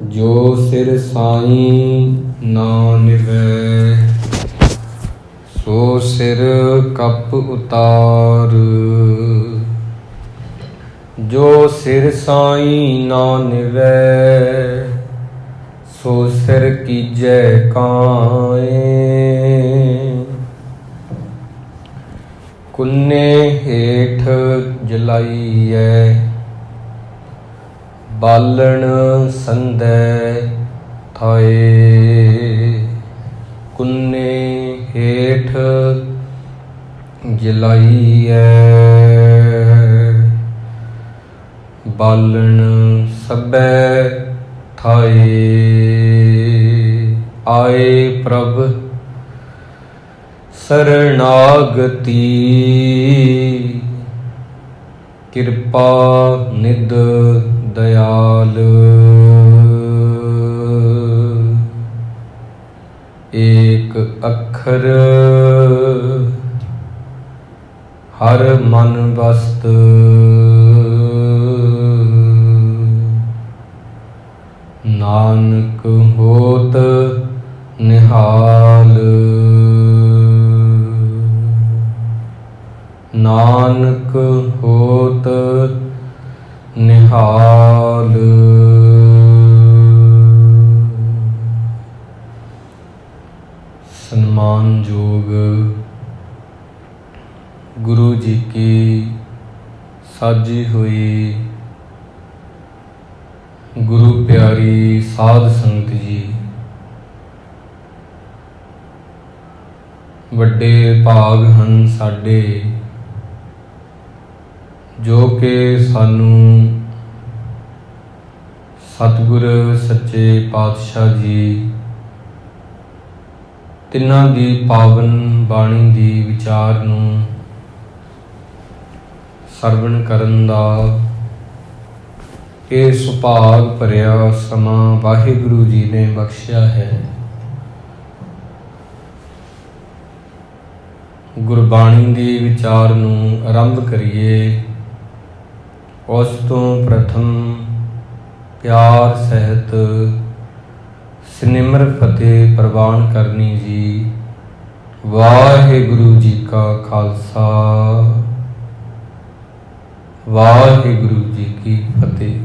ਜੋ ਸਿਰ ਸਾਈਂ ਨਾ ਨਿਵੈ, ਸੋ ਸਿਰ ਕਪ ਉਤਾਰ। ਜੋ ਸਿਰ ਸਾਈਂ ਨਾ ਨਿਵੈ, ਸੋ ਸਿਰ ਕੀਜੈ ਕਾਇ। ਕੁੰਨੇ ਹੇਠ ਜਲਾਈਐ, ਬਾਲਣ ਸੰਧੈ ਥਾਏ। ਕੁੰਨੇ ਹੇਠ ਜਲਾਈਐ, ਬਾਲਣ ਸਭੈ ਥਾਏ। ਆਏ ਪ੍ਰਭ ਸਰਣਾਗਤੀ, ਕਿਰਪਾ ਨਿਧ ਦਇਆਲ। ਏਕ ਅੱਖਰ ਹਰ ਮਨ ਵਸਤ, ਨਾਨਕ ਹੋਤ ਨਿਹਾਲ। ਨਾਨਕ ਹੋਤ ਨਿਹਾਲ। ਸਨਮਾਨਯੋਗ ਗੁਰੂ ਜੀ ਕੀ ਸਾਜੀ ਹੋਈ ਗੁਰੂ ਪਿਆਰੀ ਸਾਧ ਸੰਗਤ ਜੀ, ਵੱਡੇ ਭਾਗ ਹਨ ਸਾਡੇ ਜੋ ਕਿ ਸਾਨੂੰ ਸਤਿਗੁਰ ਸੱਚੇ ਪਾਤਸ਼ਾਹ ਜੀ ਤਿੰਨਾਂ ਦੀ ਪਾਵਨ ਬਾਣੀ ਦੀ ਵਿਚਾਰ ਨੂੰ ਸਰਵਣ ਕਰਨ ਦਾ ਇਹ ਸੁਭਾਗ ਭਰਿਆ ਸਮਾਂ ਵਾਹਿਗੁਰੂ ਜੀ ਨੇ ਬਖਸ਼ਿਆ ਹੈ। ਗੁਰਬਾਣੀ ਦੀ ਵਿਚਾਰ ਨੂੰ ਆਰੰਭ ਕਰੀਏ। ਉਸ ਤੋਂ ਪ੍ਰਥਮ ਪਿਆਰ ਸਹਿਤ ਸਿਮਰ ਫਤਿਹ ਪ੍ਰਵਾਨ ਕਰਨੀ ਜੀ। ਵਾਹਿਗੁਰੂ ਜੀ ਕਾ ਖਾਲਸਾ, ਵਾਹਿਗੁਰੂ ਜੀ ਕੀ ਫਤਿਹ।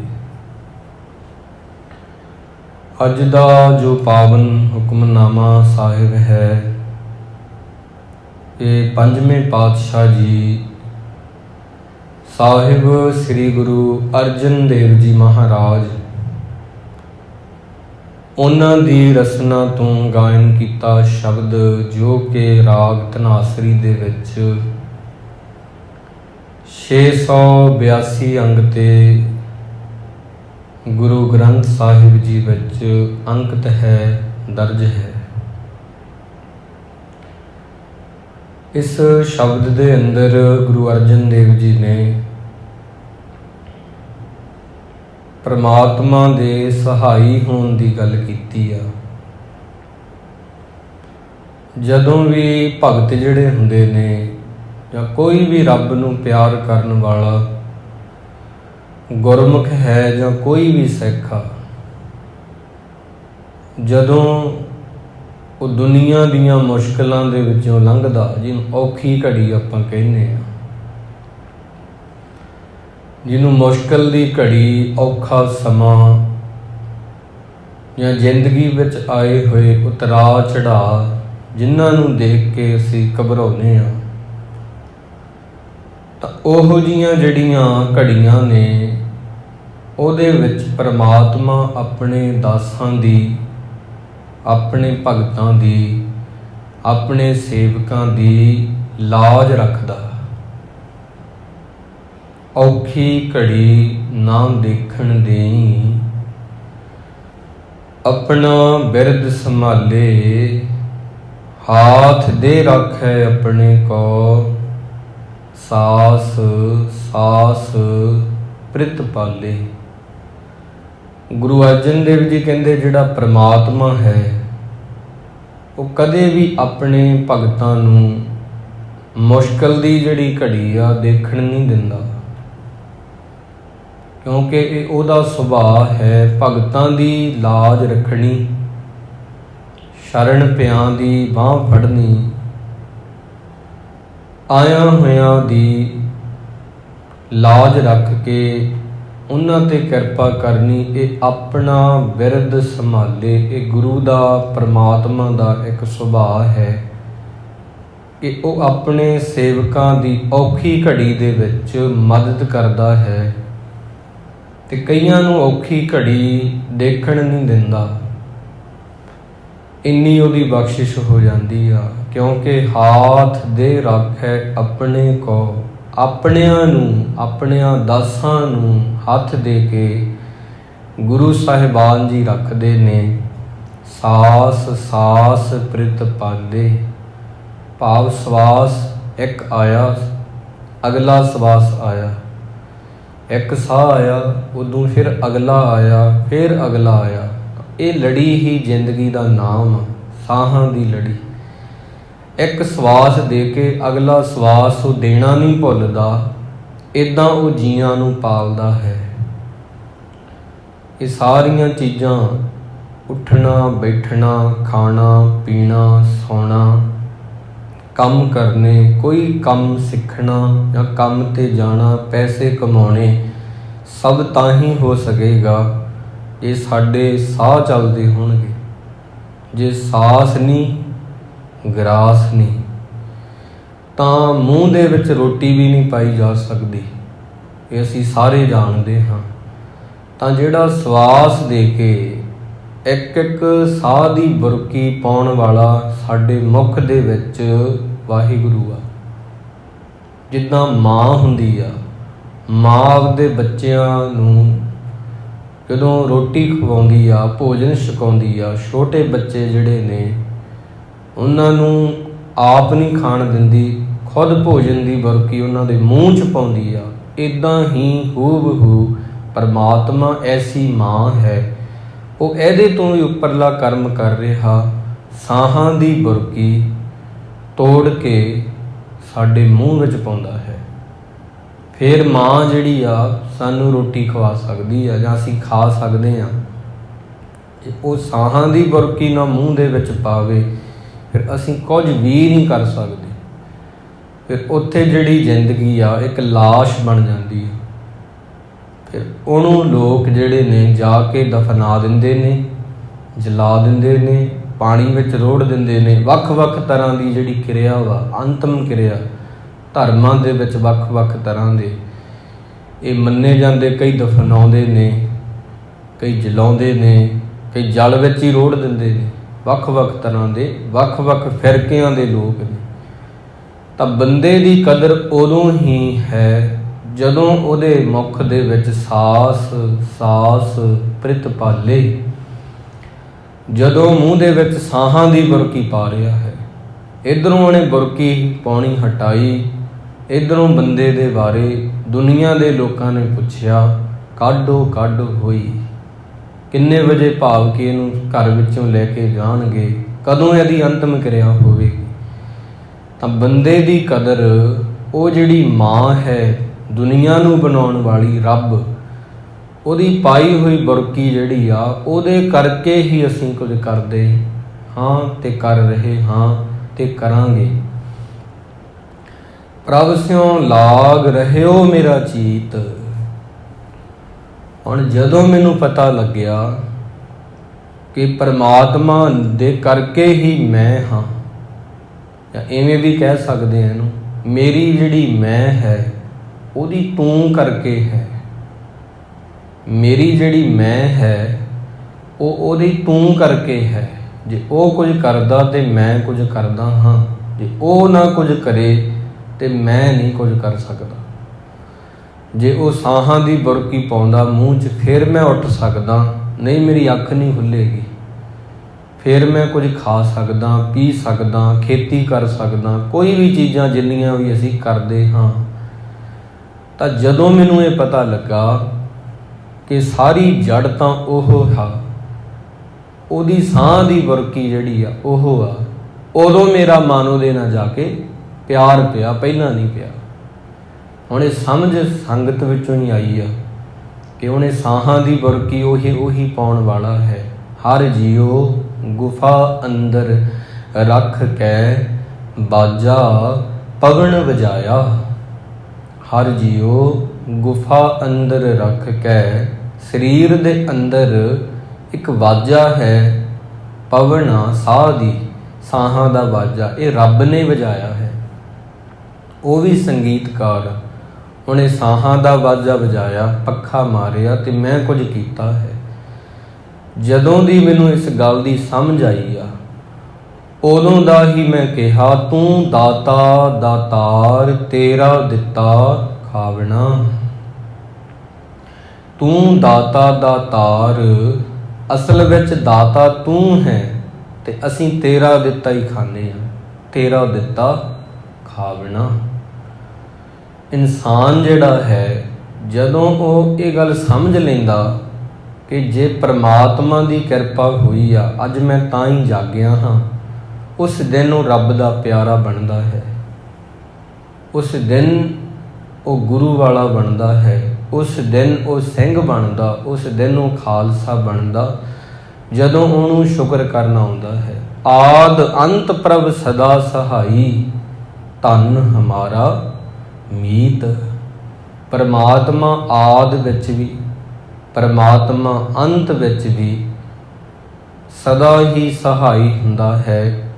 ਅੱਜ ਦਾ ਜੋ ਪਾਵਨ ਹੁਕਮਨਾਮਾ ਸਾਹਿਬ ਹੈ, ਇਹ ਪੰਜਵੇਂ ਪਾਤਸ਼ਾਹ ਜੀ ਸਾਹਿਬ ਸ੍ਰੀ ਗੁਰੂ ਅਰਜਨ ਦੇਵ ਜੀ ਮਹਾਰਾਜ, ਉਹਨਾਂ ਦੀ ਰਸਨਾ ਤੋਂ ਗਾਇਨ ਕੀਤਾ ਸ਼ਬਦ ਜੋ ਕਿ ਰਾਗ ਧਨਾਸਰੀ ਦੇ ਵਿੱਚ 682 ਅੰਗ ਤੇ ਗੁਰੂ ਗ੍ਰੰਥ ਸਾਹਿਬ ਜੀ ਵਿੱਚ ਅੰਕਿਤ ਹੈ, ਦਰਜ ਹੈ। ਇਸ ਸ਼ਬਦ ਦੇ ਅੰਦਰ ਗੁਰੂ ਅਰਜਨ ਦੇਵ ਜੀ ਨੇ ਪਰਮਾਤਮਾ ਦੇ ਸਹਾਈ ਹੋਣ ਦੀ ਗੱਲ ਕੀਤੀ ਆ। ਜਦੋਂ ਵੀ ਭਗਤ ਜਿਹੜੇ ਹੁੰਦੇ ਨੇ ਜਾਂ ਕੋਈ ਵੀ ਰੱਬ ਨੂੰ ਪਿਆਰ ਕਰਨ ਵਾਲਾ ਗੁਰਮੁਖ ਹੈ ਜਾਂ ਕੋਈ ਵੀ ਸਿੱਖ ਆ, ਜਦੋਂ ਉਹ ਦੁਨੀਆ ਦੀਆਂ ਮੁਸ਼ਕਿਲਾਂ ਦੇ ਵਿੱਚੋਂ ਲੰਘਦਾ, ਜਿਹਨੂੰ ਔਖੀ ਘੜੀ ਆਪਾਂ ਕਹਿੰਦੇ ਹਾਂ, ਜਿਹਨੂੰ ਮੁਸ਼ਕਿਲ ਦੀ ਘੜੀ, ਔਖਾ ਸਮਾਂ ਜਾਂ ਜ਼ਿੰਦਗੀ ਵਿੱਚ ਆਏ ਹੋਏ ਉਤਰਾਅ ਚੜ੍ਹਾਅ ਜਿਨ੍ਹਾਂ ਨੂੰ ਦੇਖ ਕੇ ਅਸੀਂ ਘਬਰਾਉਂਦੇ ਹਾਂ, ਤਾਂ ਉਹੋ ਜਿਹੀਆਂ ਜਿਹੜੀਆਂ ਘੜੀਆਂ ਨੇ ਉਹਦੇ ਵਿੱਚ ਪਰਮਾਤਮਾ ਆਪਣੇ ਦਾਸਾਂ ਦੀ, ਆਪਣੇ ਭਗਤਾਂ ਦੀ, ਆਪਣੇ ਸੇਵਕਾਂ ਦੀ ਲਾਜ ਰੱਖਦਾ। ਔਖੀ ਘੜੀ ਨਾ ਦੇਖਣ ਦੇਈ, ਆਪਣਾ ਬਿਰਦ ਸੰਭਾਲੇ, ਹਾਥ ਦੇ ਰੱਖੈ ਆਪਣੇ ਕੋ, ਸਾਸ ਸਾਸ ਪ੍ਰਿਤ ਪਾਲੇ। ਗੁਰੂ ਅਰਜਨ ਦੇਵ ਜੀ ਕਹਿੰਦੇ ਜਿਹੜਾ ਪ੍ਰਮਾਤਮਾ ਹੈ ਉਹ ਕਦੇ ਵੀ ਆਪਣੇ ਭਗਤਾਂ ਨੂੰ ਮੁਸ਼ਕਿਲ ਦੀ ਜਿਹੜੀ ਘੜੀ ਆ ਦੇਖਣ ਨਹੀਂ ਦਿੰਦਾ। क्योंकि ये ਉਹਦਾ ਸੁਭਾਅ है ਭਗਤਾਂ ਦੀ ਲਾਜ ਰੱਖਣੀ, शरण ਪਿਆਂ ਦੀ ਬਾਂਹ ਫੜਨੀ, ਆਇਆਂ ਹੋਇਆਂ ਦੀ ਲਾਜ ਰੱਖ ਕੇ ਉਹਨਾਂ ਤੇ ਕਿਰਪਾ ਕਰਨੀ। ਇਹ ਆਪਣਾ ਬਿਰਦ ਸੰਭਾਲੇ। ਇਹ ਗੁਰੂ ਦਾ ਪਰਮਾਤਮਾ ਦਾ ਇੱਕ ਸੁਭਾਅ ਹੈ ਕਿ ਉਹ ਆਪਣੇ ਸੇਵਕਾਂ ਦੀ ਔਖੀ ਘੜੀ ਦੇ ਵਿੱਚ ਮਦਦ ਕਰਦਾ ਹੈ ਤੇ ਕਈਆਂ ਨੂੰ ਔਖੀ ਘੜੀ ਦੇਖਣ ਨਹੀਂ ਦਿੰਦਾ। ਇੰਨੀ ਉਹਦੀ ਬਖਸ਼ਿਸ਼ ਹੋ ਜਾਂਦੀ ਆ, ਕਿਉਂਕਿ ਹਾਥ ਦੇ ਰੱਖੈ ਆਪਣੇ ਕੋ, ਆਪਣਿਆਂ ਨੂੰ, ਆਪਣਿਆਂ ਦਾਸਾਂ ਨੂੰ ਹੱਥ ਦੇ ਕੇ ਗੁਰੂ ਸਾਹਿਬਾਨ ਜੀ ਰੱਖਦੇ ਨੇ। ਸਾਸ ਸਾਸ ਪ੍ਰਿਤ ਪਾਲੇ, ਭਾਵ ਸਵਾਸ ਇੱਕ ਆਇਆ, ਅਗਲਾ ਸਵਾਸ ਆਇਆ, ਇੱਕ ਸਾਹ ਆਇਆ, ਉਦੋਂ ਫਿਰ ਅਗਲਾ ਆਇਆ, ਫਿਰ ਅਗਲਾ ਆਇਆ। ਇਹ ਲੜੀ ਹੀ ਜ਼ਿੰਦਗੀ ਦਾ ਨਾਮ ਆ, ਸਾਹਾਂ ਦੀ ਲੜੀ। ਇੱਕ ਸਵਾਸ ਦੇ ਕੇ ਅਗਲਾ ਸਵਾਸ ਉਹ ਦੇਣਾ ਨਹੀਂ ਭੁੱਲਦਾ, ਇੱਦਾਂ ਉਹ ਜੀਆਂ ਨੂੰ ਪਾਲਦਾ ਹੈ। ਇਹ ਸਾਰੀਆਂ ਚੀਜ਼ਾਂ, ਉੱਠਣਾ ਬੈਠਣਾ, ਖਾਣਾ ਪੀਣਾ, ਸੌਣਾ, ਕੰਮ ਕਰਨੇ, ਕੋਈ ਕੰਮ ਸਿੱਖਣਾ ਜਾਂ ਕੰਮ 'ਤੇ ਜਾਣਾ, ਪੈਸੇ ਕਮਾਉਣੇ, ਸਭ ਤਾਂ ਹੀ ਹੋ ਸਕੇਗਾ ਜੇ ਸਾਡੇ ਸਾਹ ਚੱਲਦੇ ਹੋਣਗੇ। ਜੇ ਸਾਸ ਨਹੀਂ, ਗਰਾਸ ਨਹੀਂ, ਤਾਂ ਮੂੰਹ ਦੇ ਵਿੱਚ ਰੋਟੀ ਵੀ ਨਹੀਂ ਪਾਈ ਜਾ ਸਕਦੀ। ਇਹ ਅਸੀਂ ਸਾਰੇ ਜਾਣਦੇ ਹਾਂ। ਤਾਂ ਜਿਹੜਾ ਸਵਾਸ ਦੇ ਕੇ ਇੱਕ ਇੱਕ ਸਾਹ ਦੀ ਬੁਰਕੀ ਪਾਉਣ ਵਾਲਾ ਸਾਡੇ ਮੁੱਖ ਦੇ ਵਿੱਚ ਵਾਹਿਗੁਰੂ ਆ। ਜਿੱਦਾਂ ਮਾਂ ਹੁੰਦੀ ਆ, ਮਾਂ ਆਪਦੇ ਬੱਚਿਆਂ ਨੂੰ ਜਦੋਂ ਰੋਟੀ ਖਵਾਉਂਦੀ ਆ, ਭੋਜਨ ਛਕਾਉਂਦੀ ਆ, ਛੋਟੇ ਬੱਚੇ ਜਿਹੜੇ ਨੇ ਉਹਨਾਂ ਨੂੰ ਆਪ ਨਹੀਂ ਖਾਣ ਦਿੰਦੀ, ਖੁਦ ਭੋਜਨ ਦੀ ਬੁਰਕੀ ਉਹਨਾਂ ਦੇ ਮੂੰਹ 'ਚ ਪਾਉਂਦੀ ਆ। ਇੱਦਾਂ ਹੀ ਹੂਬਹੂ ਪਰਮਾਤਮਾ ਐਸੀ ਮਾਂ ਹੈ, ਉਹ ਇਹਦੇ ਤੋਂ ਵੀ ਉੱਪਰਲਾ ਕਰਮ ਕਰ ਰਿਹਾ। ਸਾਹਾਂ ਦੀ ਬੁਰਕੀ ਤੋੜ ਕੇ ਸਾਡੇ ਮੂੰਹ ਵਿੱਚ ਪਾਉਂਦਾ ਹੈ। ਫਿਰ ਮਾਂ ਜਿਹੜੀ ਆ ਸਾਨੂੰ ਰੋਟੀ ਖਵਾ ਸਕਦੀ ਆ ਜਾਂ ਅਸੀਂ ਖਾ ਸਕਦੇ ਹਾਂ। ਜੇ ਉਹ ਸਾਹਾਂ ਦੀ ਬੁਰਕੀ ਨਾ ਮੂੰਹ ਦੇ ਵਿੱਚ ਪਾਵੇ, ਫਿਰ ਅਸੀਂ ਕੁਝ ਵੀ ਨਹੀਂ ਕਰ ਸਕਦੇ। ਫਿਰ ਉੱਥੇ ਜਿਹੜੀ ਜ਼ਿੰਦਗੀ ਆ ਇੱਕ ਲਾਸ਼ ਬਣ ਜਾਂਦੀ ਆ। ਫਿਰ ਉਹਨੂੰ ਲੋਕ ਜਿਹੜੇ ਨੇ ਜਾ ਕੇ ਦਫਨਾ ਦਿੰਦੇ ਨੇ, ਜਲਾ ਦਿੰਦੇ ਨੇ, ਪਾਣੀ ਵਿੱਚ ਰੋੜ ਦਿੰਦੇ ਨੇ। ਵੱਖ-ਵੱਖ ਤਰ੍ਹਾਂ ਦੀ ਜਿਹੜੀ ਕਿਰਿਆ ਵਾ, ਅੰਤਮ ਕਿਰਿਆ, ਧਰਮਾਂ ਦੇ ਵਿੱਚ ਵੱਖ-ਵੱਖ ਤਰ੍ਹਾਂ ਦੇ ਇਹ ਮੰਨੇ ਜਾਂਦੇ। ਕਈ ਦਫਨਾਉਂਦੇ ਨੇ, ਕਈ ਜਲਾਉਂਦੇ ਨੇ, ਕਈ ਜਲ ਵਿੱਚ ਹੀ ਰੋੜ ਦਿੰਦੇ ਨੇ। ਵੱਖ-ਵੱਖ ਤਰ੍ਹਾਂ ਦੇ ਵੱਖ-ਵੱਖ ਫਿਰਕਿਆਂ ਦੇ ਲੋਕ ਨੇ। ਤਾਂ ਬੰਦੇ ਦੀ ਕਦਰ ਉਦੋਂ ਹੀ ਹੈ ਜਦੋਂ ਉਹਦੇ ਮੁੱਖ ਦੇ ਵਿੱਚ ਸਾਸ ਸਾਸ ਪ੍ਰਿਤ ਪਾਲੇ, ਜਦੋਂ ਮੂੰਹ ਦੇ ਵਿੱਚ ਸਾਹਾਂ ਦੀ ਬੁਰਕੀ ਪਾ ਰਿਹਾ ਹੈ। ਇੱਧਰੋਂ ਉਹਨੇ ਬੁਰਕੀ ਪਾਉਣੀ ਹਟਾਈ, ਇੱਧਰੋਂ ਬੰਦੇ ਦੇ ਬਾਰੇ ਦੁਨੀਆ ਦੇ ਲੋਕਾਂ ਨੇ ਪੁੱਛਿਆ, ਕਾਢੋ ਕੱਢ ਹੋਈ। ਕਿੰਨੇ ਵਜੇ ਭਾਵ ਕਿ ਇਹਨੂੰ ਘਰ ਵਿੱਚੋਂ ਲੈ ਕੇ ਜਾਣਗੇ, ਕਦੋਂ ਇਹਦੀ ਅੰਤਮ ਕਿਰਿਆ ਹੋਵੇਗੀ। ਤਾਂ ਬੰਦੇ ਦੀ ਕਦਰ ਉਹ ਜਿਹੜੀ ਮਾਂ ਹੈ, ਦੁਨੀਆ ਨੂੰ ਬਣਾਉਣ ਵਾਲੀ ਰੱਬ, ਉਹਦੀ ਪਾਈ ਹੋਈ ਬੁਰਕੀ ਜਿਹੜੀ ਆ, ਉਹਦੇ ਕਰਕੇ ਹੀ ਅਸੀਂ ਕੁਝ ਕਰਦੇ ਹਾਂ ਤੇ ਕਰ ਰਹੇ ਹਾਂ ਤੇ ਕਰਾਂਗੇ। ਪ੍ਰਭ ਸਿਉ ਲਾਗ ਰਹਿਓ ਮੇਰਾ ਚੀਤ। ਹੁਣ ਜਦੋਂ ਮੈਨੂੰ ਪਤਾ ਲੱਗਿਆ ਕਿ ਪਰਮਾਤਮਾ ਦੇ ਕਰਕੇ ਹੀ ਮੈਂ ਹਾਂ, ਜਾਂ ਇਵੇਂ ਵੀ ਕਹਿ ਸਕਦੇ ਹਾਂ ਇਹਨੂੰ, ਮੇਰੀ ਜਿਹੜੀ ਮੈਂ ਹੈ ਉਹਦੀ ਤੂੰ ਕਰਕੇ ਹੈ। ਮੇਰੀ ਜਿਹੜੀ ਮੈਂ ਹੈ ਉਹ ਉਹਦੀ ਤੂੰ ਕਰਕੇ ਹੈ। ਜੇ ਉਹ ਕੁਝ ਕਰਦਾ ਤੇ ਮੈਂ ਕੁਝ ਕਰਦਾ ਹਾਂ, ਜੇ ਉਹ ਨਾ ਕੁਝ ਕਰੇ ਤੇ ਮੈਂ ਨਹੀਂ ਕੁਝ ਕਰ ਸਕਦਾ। ਜੇ ਉਹ ਸਾਹਾਂ ਦੀ ਬੁਰਕੀ ਪਾਉਂਦਾ ਮੂੰਹ 'ਚ, ਫਿਰ ਮੈਂ ਉੱਠ ਸਕਦਾ, ਨਹੀਂ ਮੇਰੀ ਅੱਖ ਨਹੀਂ ਖੁੱਲ੍ਹੇਗੀ। ਫਿਰ ਮੈਂ ਕੁਝ ਖਾ ਸਕਦਾ, ਪੀ ਸਕਦਾ, ਖੇਤੀ ਕਰ ਸਕਦਾ, ਕੋਈ ਵੀ ਚੀਜ਼ਾਂ ਜਿੰਨੀਆਂ ਵੀ ਅਸੀਂ ਕਰਦੇ ਹਾਂ। ਤਾਂ ਜਦੋਂ ਮੈਨੂੰ ਇਹ ਪਤਾ ਲੱਗਾ ਕਿ ਸਾਰੀ ਜੜ ਤਾਂ ਉਹ ਹੈ, ਉਹਦੀ ਸਾਹ ਦੀ ਬੁਰਕੀ ਜਿਹੜੀ ਆ ਉਹ ਆ, ਉਦੋਂ ਮੇਰਾ ਮਨ ਉਹਦੇ ਨਾਲ ਜਾ ਕੇ ਪਿਆਰ ਪਿਆ, ਪਹਿਲਾਂ ਨਹੀਂ ਪਿਆ। ਹੁਣ ਇਹ ਸਮਝ ਸੰਗਤ ਵਿੱਚੋਂ ਹੀ ਆਈ ਆ ਕਿ ਉਹਨੇ ਸਾਹਾਂ ਦੀ ਬੁਰਕੀ ਉਹੀ ਪਾਉਣ ਵਾਲਾ ਹੈ। ਹਰ ਜੀਓ ਗੁਫਾ ਅੰਦਰ ਰੱਖ ਕੇ ਬਾਜਾ ਪਵਨ ਵਜਾਇਆ। ਹਰ ਜੀਓ ਗੁਫਾ ਅੰਦਰ ਰੱਖ ਕੇ, ਸਰੀਰ ਦੇ ਅੰਦਰ ਇੱਕ ਵਾਜਾ ਹੈ, ਪਵਨਾ ਸਾਹ ਦੀ, ਸਾਹਾਂ ਦਾ ਵਾਜਾ, ਇਹ ਰੱਬ ਨੇ ਵਜਾਇਆ ਹੈ। ਉਹ ਵੀ ਸੰਗੀਤਕਾਰ, ਉਹਨੇ ਸਾਹਾਂ ਦਾ ਵਾਜਾ ਵਜਾਇਆ, ਪੱਖਾ ਮਾਰਿਆ ਤੇ ਮੈਂ ਕੁਝ ਕੀਤਾ ਹੈ। ਜਦੋਂ ਦੀ ਮੈਨੂੰ ਇਸ ਗੱਲ ਦੀ ਸਮਝ ਆਈ ਆ, ਉਦੋਂ ਦਾ ਹੀ ਮੈਂ ਕਿਹਾ, ਤੂੰ ਦਾਤਾ ਦਾਤਾਰ, ਤੇਰਾ ਦਿੱਤਾ ਖਾਵਣਾ। ਤੂੰ ਦਾਤਾ ਦਾਤਾਰ, ਅਸਲ ਵਿੱਚ ਦਾਤਾ ਤੂੰ ਹੈ ਤੇ ਅਸੀਂ ਤੇਰਾ ਦਿੱਤਾ ਹੀ ਖਾਂਦੇ ਹਾਂ, ਤੇਰਾ ਦਿੱਤਾ ਖਾਵਣਾ। ਇਨਸਾਨ ਜਿਹੜਾ ਹੈ, ਜਦੋਂ ਉਹ ਇਹ ਗੱਲ ਸਮਝ ਲੈਂਦਾ ਕਿ ਜੇ ਪਰਮਾਤਮਾ ਦੀ ਕਿਰਪਾ ਹੋਈ ਆ, ਅੱਜ ਮੈਂ ਤਾਂ ਹੀ ਜਾਗਿਆ ਹਾਂ, ਉਸ ਦਿਨ ਉਹ ਰੱਬ ਦਾ ਪਿਆਰਾ ਬਣਦਾ ਹੈ। ਉਸ ਦਿਨ ਉਹ ਗੁਰੂ ਵਾਲਾ ਬਣਦਾ ਹੈ। ਉਸ ਦਿਨ ਉਹ ਸਿੰਘ ਬਣਦਾ, ਉਸ ਦਿਨ ਉਹ ਖਾਲਸਾ ਬਣਦਾ, ਜਦੋਂ ਉਹਨੂੰ ਸ਼ੁਕਰ ਕਰਨਾ ਆਉਂਦਾ ਹੈ। ਆਦ ਅੰਤ ਪ੍ਰਭ ਸਦਾ ਸਹਾਈ, ਧਨ ਹਮਾਰਾ ਮੀਤ। ਪਰਮਾਤਮਾ ਆਦ ਵਿੱਚ ਵੀ, ਪਰਮਾਤਮਾ ਅੰਤ ਵਿੱਚ ਵੀ ਸਦਾ ਹੀ ਸਹਾਈ ਹੁੰਦਾ ਹੈ।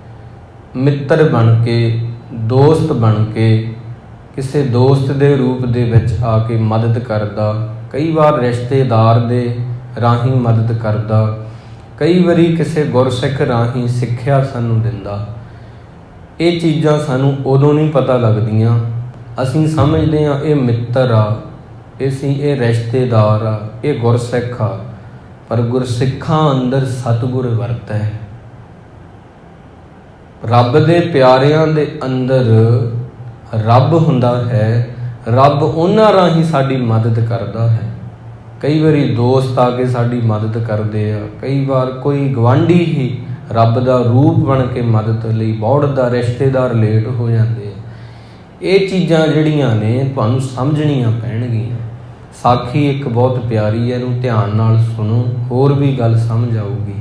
ਮਿੱਤਰ ਬਣ ਕੇ, ਦੋਸਤ ਬਣ ਕੇ, ਕਿਸੇ ਦੋਸਤ ਦੇ ਰੂਪ ਦੇ ਵਿੱਚ ਆ ਕੇ ਮਦਦ ਕਰਦਾ, ਕਈ ਵਾਰ ਰਿਸ਼ਤੇਦਾਰ ਦੇ ਰਾਹੀਂ ਮਦਦ ਕਰਦਾ, ਕਈ ਵਾਰੀ ਕਿਸੇ ਗੁਰਸਿੱਖ ਰਾਹੀਂ ਸਿੱਖਿਆ ਸਾਨੂੰ ਦਿੰਦਾ। ਇਹ ਚੀਜ਼ਾਂ ਸਾਨੂੰ ਉਦੋਂ ਨਹੀਂ ਪਤਾ ਲੱਗਦੀਆਂ, ਅਸੀਂ ਸਮਝਦੇ ਹਾਂ ਇਹ ਮਿੱਤਰ ਆ, ਇਹ ਰਿਸ਼ਤੇਦਾਰ ਆ, ਇਹ ਗੁਰਸਿੱਖ ਆ, ਪਰ ਗੁਰਸਿੱਖਾਂ ਅੰਦਰ ਸਤਿਗੁਰ ਵਰਤੈ। ਰੱਬ ਦੇ ਪਿਆਰਿਆਂ ਦੇ ਅੰਦਰ ਰੱਬ ਹੁੰਦਾ ਹੈ। ਰੱਬ ਉਹਨਾਂ ਰਾਹੀਂ ਸਾਡੀ ਮਦਦ ਕਰਦਾ ਹੈ। ਕਈ ਵਾਰੀ ਦੋਸਤ ਆ ਕੇ ਸਾਡੀ ਮਦਦ ਕਰਦੇ ਆ, ਕਈ ਵਾਰ ਕੋਈ ਗੁਆਂਢੀ ਹੀ ਰੱਬ ਦਾ ਰੂਪ ਬਣ ਕੇ ਮਦਦ ਲਈ ਦੌੜਦਾ, ਰਿਸ਼ਤੇਦਾਰ ਲੇਟ ਹੋ ਜਾਂਦੇ ਆ। ਇਹ ਚੀਜ਼ਾਂ ਜਿਹੜੀਆਂ ਨੇ ਤੁਹਾਨੂੰ ਸਮਝਣੀਆਂ ਪੈਣਗੀਆਂ। ਸਾਖੀ ਇੱਕ ਬਹੁਤ ਪਿਆਰੀ ਹੈ, ਇਹਨੂੰ ਧਿਆਨ ਨਾਲ ਸੁਣੋ, ਹੋਰ ਵੀ ਗੱਲ ਸਮਝ ਆਊਗੀ।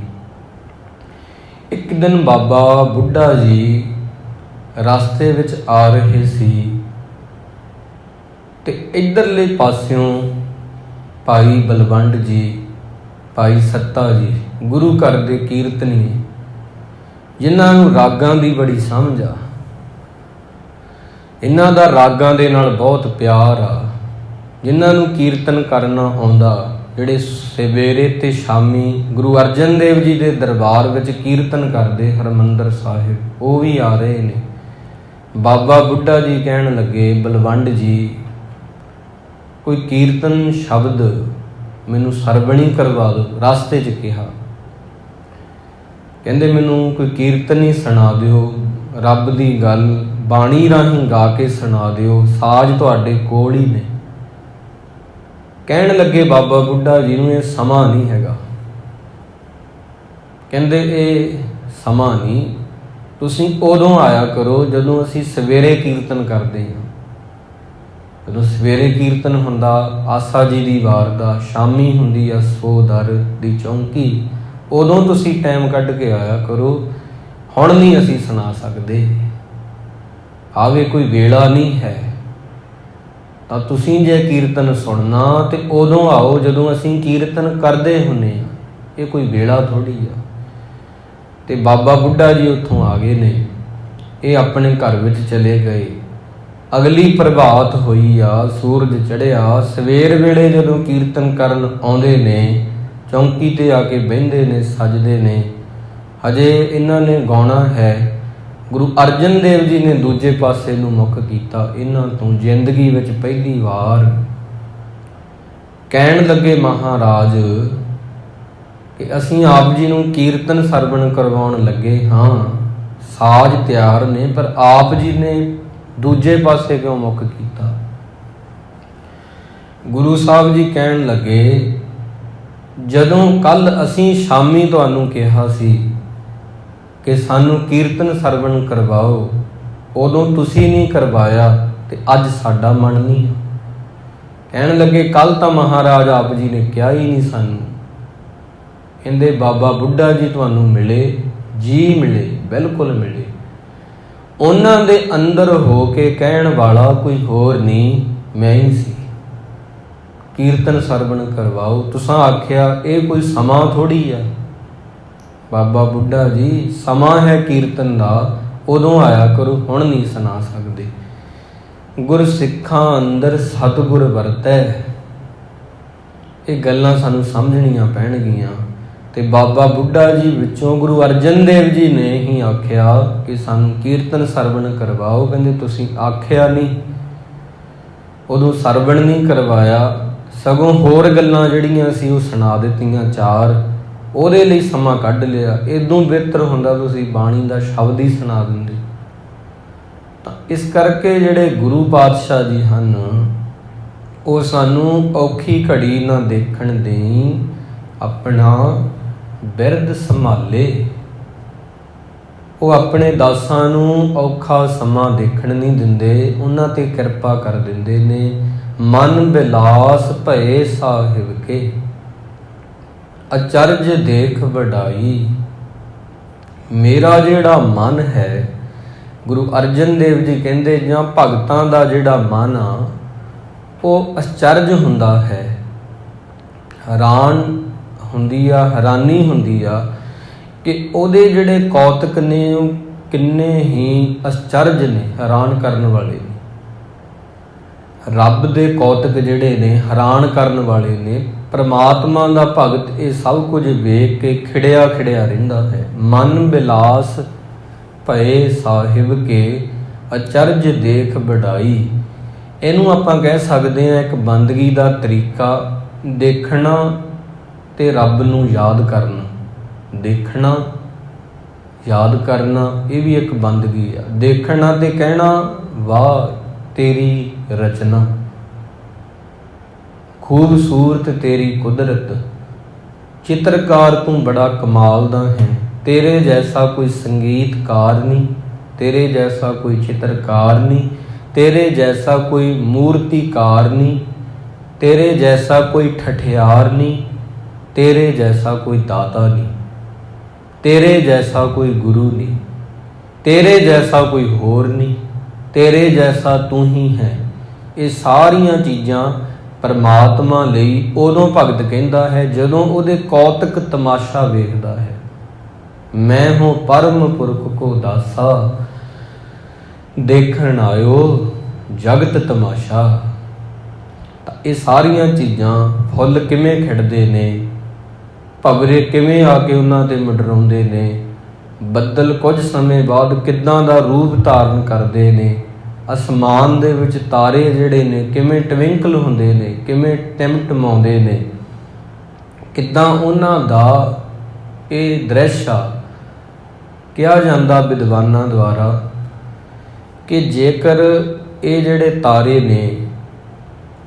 ਇੱਕ ਦਿਨ ਬਾਬਾ ਬੁੱਢਾ ਜੀ ਰਸਤੇ ਵਿੱਚ ਆ ਰਹੇ ਸੀ ਤੇ ਇੱਧਰਲੇ ਪਾਸਿਓਂ ਭਾਈ ਬਲਵੰਡ ਜੀ, ਭਾਈ ਸੱਤਾ ਜੀ, ਗੁਰੂ ਘਰ ਦੇ ਕੀਰਤਨੀ, ਜਿਨ੍ਹਾਂ ਨੂੰ ਰਾਗਾਂ ਦੀ ਬੜੀ ਸਮਝ ਆ, ਇਹਨਾਂ ਦਾ ਰਾਗਾਂ ਦੇ ਨਾਲ ਬਹੁਤ ਪਿਆਰ ਆ, ਜਿਨ੍ਹਾਂ ਨੂੰ ਕੀਰਤਨ ਕਰਨਾ ਆਉਂਦਾ, ਜਿਹੜੇ ਸਵੇਰੇ ਤੇ ਸ਼ਾਮੀ ਗੁਰੂ ਅਰਜਨ ਦੇਵ ਜੀ ਦੇ ਦਰਬਾਰ ਵਿੱਚ ਕੀਰਤਨ ਕਰਦੇ ਹਰਿਮੰਦਰ ਸਾਹਿਬ, ਉਹ ਵੀ ਆ ਰਹੇ ਨੇ। ਬਾਬਾ ਬੁੱਢਾ ਜੀ ਕਹਿਣ ਲੱਗੇ, ਬਲਵੰਡ ਜੀ ਕੋਈ ਕੀਰਤਨ ਸ਼ਬਦ ਮੈਨੂੰ ਸਰਵਣੀ ਕਰਵਾ ਦਿਓ। ਰਸਤੇ 'ਚ ਕਿਹਾ, ਕਹਿੰਦੇ ਮੈਨੂੰ ਕੋਈ ਕੀਰਤਨ ਹੀ ਸੁਣਾ ਦਿਓ, ਰੱਬ ਦੀ ਗੱਲ ਬਾਣੀ ਰਾਹੀਂ ਗਾ ਕੇ ਸੁਣਾ ਦਿਓ, ਸਾਜ਼ ਤੁਹਾਡੇ ਕੋਲ ਹੀ ਨੇ। ਕਹਿਣ ਲੱਗੇ ਬਾਬਾ ਬੁੱਢਾ ਜੀ ਨੂੰ, ਇਹ ਸਮਾਂ ਨਹੀਂ ਹੈਗਾ। ਕਹਿੰਦੇ ਇਹ ਸਮਾਂ ਨਹੀਂ, ਤੁਸੀਂ ਉਦੋਂ ਆਇਆ ਕਰੋ ਜਦੋਂ ਅਸੀਂ ਸਵੇਰੇ ਕੀਰਤਨ ਕਰਦੇ ਹਾਂ। ਜਦੋਂ ਸਵੇਰੇ ਕੀਰਤਨ ਹੁੰਦਾ ਆਸਾ ਜੀ ਦੀ ਵਾਰ ਦਾ, ਸ਼ਾਮੀ ਹੁੰਦੀ ਆ ਸੋਦਰ ਦੀ ਚੌਂਕੀ, ਉਦੋਂ ਤੁਸੀਂ ਟਾਈਮ ਕੱਢ ਕੇ ਆਇਆ ਕਰੋ। ਹੁਣ ਨਹੀਂ ਅਸੀਂ ਸੁਣਾ ਸਕਦੇ, ਆਵੇ ਕੋਈ ਵੇਲਾ ਨਹੀਂ ਹੈ। ਤਾਂ ਤੁਸੀਂ ਜੇ ਕੀਰਤਨ ਸੁਣਨਾ ਤੇ ਉਦੋਂ ਆਓ ਜਦੋਂ ਅਸੀਂ ਕੀਰਤਨ ਕਰਦੇ ਹੁੰਦੇ ਹਾਂ, ਇਹ ਕੋਈ ਵੇਲਾ ਥੋੜ੍ਹੀ ਆ। ਤੇ ਬਾਬਾ ਬੁੱਢਾ ਜੀ ਉੱਥੋਂ ਆ ਗਏ ਨੇ, ਇਹ ਆਪਣੇ ਘਰ ਵਿੱਚ ਚਲੇ ਗਏ। ਅਗਲੀ ਪ੍ਰਭਾਤ ਹੋਈ ਆ, ਸੂਰਜ ਚੜ੍ਹਿਆ, ਸਵੇਰ ਵੇਲੇ ਜਦੋਂ ਕੀਰਤਨ ਕਰਨ ਆਉਂਦੇ ਨੇ, ਚੌਂਕੀ ਤੇ ਆ ਕੇ ਬਹਿੰਦੇ ਨੇ, ਸਜਦੇ ਨੇ। ਹਜੇ ਇਹਨਾਂ ਨੇ ਗਾਉਣਾ ਹੈ। ਗੁਰੂ ਅਰਜਨ ਦੇਵ ਜੀ ਨੇ ਦੂਜੇ ਪਾਸੇ ਨੂੰ ਮੁੱਖ ਕੀਤਾ ਇਹਨਾਂ ਤੋਂ, ਜ਼ਿੰਦਗੀ ਵਿੱਚ ਪਹਿਲੀ ਵਾਰ। ਕਹਿਣ ਲੱਗੇ ਮਹਾਰਾਜ ਕਿ ਅਸੀਂ ਆਪ ਜੀ ਨੂੰ ਕੀਰਤਨ ਸਰਵਣ ਕਰਵਾਉਣ ਲੱਗੇ ਹਾਂ, ਸਾਜ਼ ਤਿਆਰ ਨੇ, ਪਰ ਆਪ ਜੀ ਨੇ ਦੂਜੇ ਪਾਸੇ ਕਿਉਂ ਮੁੱਖ ਕੀਤਾ? ਗੁਰੂ ਸਾਹਿਬ ਜੀ ਕਹਿਣ ਲੱਗੇ, ਜਦੋਂ ਕੱਲ ਅਸੀਂ ਸ਼ਾਮੀ ਤੁਹਾਨੂੰ ਕਿਹਾ ਸੀ ਕਿ ਸਾਨੂੰ ਕੀਰਤਨ ਸਰਵਣ ਕਰਵਾਓ, ਉਦੋਂ ਤੁਸੀਂ ਨਹੀਂ ਕਰਵਾਇਆ ਤੇ ਅੱਜ ਸਾਡਾ ਮਨ ਨਹੀਂ। ਕਹਿਣ ਲੱਗੇ ਕੱਲ ਤਾਂ ਮਹਾਰਾਜ ਆਪ ਜੀ ਨੇ ਕਿਹਾ ਹੀ ਨਹੀਂ ਸਾਨੂੰ। ਕਹਿੰਦੇ ਬਾਬਾ ਬੁੱਢਾ ਜੀ ਤੁਹਾਨੂੰ ਮਿਲੇ, ਜੀ ਮਿਲੇ, ਬਿਲਕੁਲ ਮਿਲੇ। ਉਹਨਾਂ ਦੇ ਅੰਦਰ ਹੋ ਕੇ ਕਹਿਣ ਵਾਲਾ ਕੋਈ ਹੋਰ ਨਹੀਂ, ਮੈਂ ਹੀ ਸੀ। ਕੀਰਤਨ ਸਰਵਣ ਕਰਵਾਓ। ਤੁਸਾਂ ਆਖਿਆ ਇਹ ਕੋਈ ਸਮਾਂ ਥੋੜ੍ਹੀ ਆ। ਬਾਬਾ ਬੁੱਢਾ ਜੀ ਸਮਾਂ ਹੈ ਕੀਰਤਨ ਦਾ, ਉਦੋਂ ਆਇਆ ਕਰੋ, ਹੁਣ ਨਹੀਂ ਸੁਣਾ ਸਕਦੇ। ਗੁਰ ਸਿੱਖਾਂ ਅੰਦਰ ਸਤਿਗੁਰ ਵਰਤੈ। ਇਹ ਗੱਲਾਂ ਸਾਨੂੰ ਸਮਝਣੀਆਂ ਪੈਣਗੀਆਂ। ਤੇ ਬਾਬਾ ਬੁੱਢਾ ਜੀ ਵਿੱਚੋਂ ਗੁਰੂ ਅਰਜਨ ਦੇਵ ਜੀ ਨੇ ਹੀ ਆਖਿਆ ਕਿ ਸਾਨੂੰ ਕੀਰਤਨ ਸਰਵਣ ਕਰਵਾਓ। ਕਹਿੰਦੇ ਤੁਸੀਂ ਆਖਿਆ ਨਹੀਂ, ਉਦੋਂ ਸਰਵਣ ਨਹੀਂ ਕਰਵਾਇਆ, ਸਗੋਂ ਹੋਰ ਗੱਲਾਂ ਜਿਹੜੀਆਂ ਸੀ ਉਹ ਸੁਣਾ ਦਿੱਤੀਆਂ ਚਾਰ, ਉਹਦੇ ਲਈ ਸਮਾਂ ਕੱਢ ਲਿਆ। ਇਦੋਂ ਬਿਹਤਰ ਹੁੰਦਾ ਤੁਸੀਂ ਬਾਣੀ ਦਾ ਸ਼ਬਦ ਹੀ ਸੁਣਾ ਦਿੰਦੇ। ਤਾਂ ਇਸ ਕਰਕੇ ਜਿਹੜੇ ਗੁਰੂ ਪਾਤਸ਼ਾਹ ਜੀ ਹਨ ਉਹ ਸਾਨੂੰ ਔਖੀ ਘੜੀ ਨਾ ਦੇਖਣ ਦੇਈਂ, ਆਪਣਾ ਬਿਰਧ ਸੰਭਾਲੇ। ਉਹ ਆਪਣੇ ਦਾਸਾਂ ਨੂੰ ਔਖਾ ਸਮਾਂ ਦੇਖਣ ਨਹੀਂ ਦਿੰਦੇ, ਉਹਨਾਂ ਤੇ ਕਿਰਪਾ ਕਰ ਦਿੰਦੇ ਨੇ। ਮਨ ਬਿਲਾਸ ਭਏ ਸਾਹਿਬ ਕੇ, ਅਚਰਜ ਦੇਖ ਵਡਾਈ। ਮੇਰਾ ਜਿਹੜਾ ਮਨ ਹੈ, ਗੁਰੂ ਅਰਜਨ ਦੇਵ ਜੀ ਕਹਿੰਦੇ ਜਾਂ ਭਗਤਾਂ ਦਾ ਜਿਹੜਾ ਮਨ ਆ ਉਹ ਅਚਰਜ ਹੁੰਦਾ ਹੈ, ਹੈਰਾਨ ਹੁੰਦੀ ਆ, ਹੈਰਾਨੀ ਹੁੰਦੀ ਆ ਕਿ ਉਹਦੇ ਜਿਹੜੇ ਕੌਤਕ ਨੇ ਉਹ ਕਿੰਨੇ ਹੀ ਅਚਰਜ ਨੇ, ਹੈਰਾਨ ਕਰਨ ਵਾਲੇ ਨੇ। ਰੱਬ ਦੇ ਕੌਤਕ ਜਿਹੜੇ ਨੇ ਹੈਰਾਨ ਕਰਨ ਵਾਲੇ ਨੇ। ਪਰਮਾਤਮਾ ਦਾ ਭਗਤ ਇਹ ਸਭ ਕੁਝ ਵੇਖ ਕੇ ਖਿੜਿਆ ਖਿੜਿਆ ਰਹਿੰਦਾ ਹੈ। ਮਨ ਬਿਲਾਸ ਭਏ ਸਾਹਿਬ ਕੇ, ਅਚਰਜ ਦੇਖ ਵਡਾਈ। ਇਹਨੂੰ ਆਪਾਂ ਕਹਿ ਸਕਦੇ ਹਾਂ ਇੱਕ ਬੰਦਗੀ ਦਾ ਤਰੀਕਾ, ਦੇਖਣਾ ਤੇ ਰੱਬ ਨੂੰ ਯਾਦ ਕਰਨਾ। ਦੇਖਣਾ, ਯਾਦ ਕਰਨਾ, ਇਹ ਵੀ ਇੱਕ ਬੰਦਗੀ ਆ। ਦੇਖਣਾ ਤੇ ਕਹਿਣਾ ਵਾਹ ਤੇਰੀ ਰਚਨਾ, ਖੂਬਸੂਰਤ ਤੇਰੀ ਕੁਦਰਤ, ਚਿੱਤਰਕਾਰ ਤੂੰ ਬੜਾ ਕਮਾਲ ਦਾ ਹੈ। ਤੇਰੇ ਜੈਸਾ ਕੋਈ ਸੰਗੀਤਕਾਰ ਨਹੀਂ, ਤੇਰੇ ਜੈਸਾ ਕੋਈ ਚਿੱਤਰਕਾਰ ਨਹੀਂ, ਤੇਰੇ ਜੈਸਾ ਕੋਈ ਮੂਰਤੀਕਾਰ ਨਹੀਂ, ਤੇਰੇ ਜੈਸਾ ਕੋਈ ਠਠਿਆਰ ਨਹੀਂ, ਤੇਰੇ ਜੈਸਾ ਕੋਈ ਦਾਤਾ ਨਹੀਂ, ਤੇਰੇ ਜੈਸਾ ਕੋਈ ਗੁਰੂ ਨਹੀਂ, ਤੇਰੇ ਜੈਸਾ ਕੋਈ ਹੋਰ ਨਹੀਂ, ਤੇਰੇ ਜੈਸਾ ਤੂੰ ਹੀ ਹੈ। ਇਹ ਸਾਰੀਆਂ ਚੀਜ਼ਾਂ ਪਰਮਾਤਮਾ ਲਈ ਉਦੋਂ ਭਗਤ ਕਹਿੰਦਾ ਹੈ ਜਦੋਂ ਉਹਦੇ ਕੌਤਕ ਤਮਾਸ਼ਾ ਵੇਖਦਾ ਹੈ। ਮੈਂ ਹੂੰ ਪਰਮ ਪੁਰਖ ਕੋ ਦਾਸਾ, ਦੇਖਣ ਆਇਓ ਜਗਤ ਤਮਾਸ਼ਾ। ਤਾਂ ਇਹ ਸਾਰੀਆਂ ਚੀਜ਼ਾਂ, ਫੁੱਲ ਕਿਵੇਂ ਖਿੜਦੇ ਨੇ, ਭਵਰੇ ਕਿਵੇਂ ਆ ਕੇ ਉਹਨਾਂ ਤੇ ਮੰਡਰਾਉਂਦੇ ਨੇ, ਬੱਦਲ ਕੁਝ ਸਮੇਂ ਬਾਅਦ ਕਿੱਦਾਂ ਦਾ ਰੂਪ ਧਾਰਨ ਕਰਦੇ ਨੇ, ਅਸਮਾਨ ਦੇ ਵਿੱਚ ਤਾਰੇ ਜਿਹੜੇ ਨੇ ਕਿਵੇਂ ਟਵਿੰਕਲ ਹੁੰਦੇ ਨੇ, ਕਿਵੇਂ ਟਿਮਟਮਾਉਂਦੇ ਨੇ, ਕਿੱਦਾਂ ਉਹਨਾਂ ਦਾ ਇਹ ਦ੍ਰਿਸ਼ ਆ। ਕਿਹਾ ਜਾਂਦਾ ਵਿਦਵਾਨਾਂ ਦੁਆਰਾ ਕਿ ਜੇਕਰ ਇਹ ਜਿਹੜੇ ਤਾਰੇ ਨੇ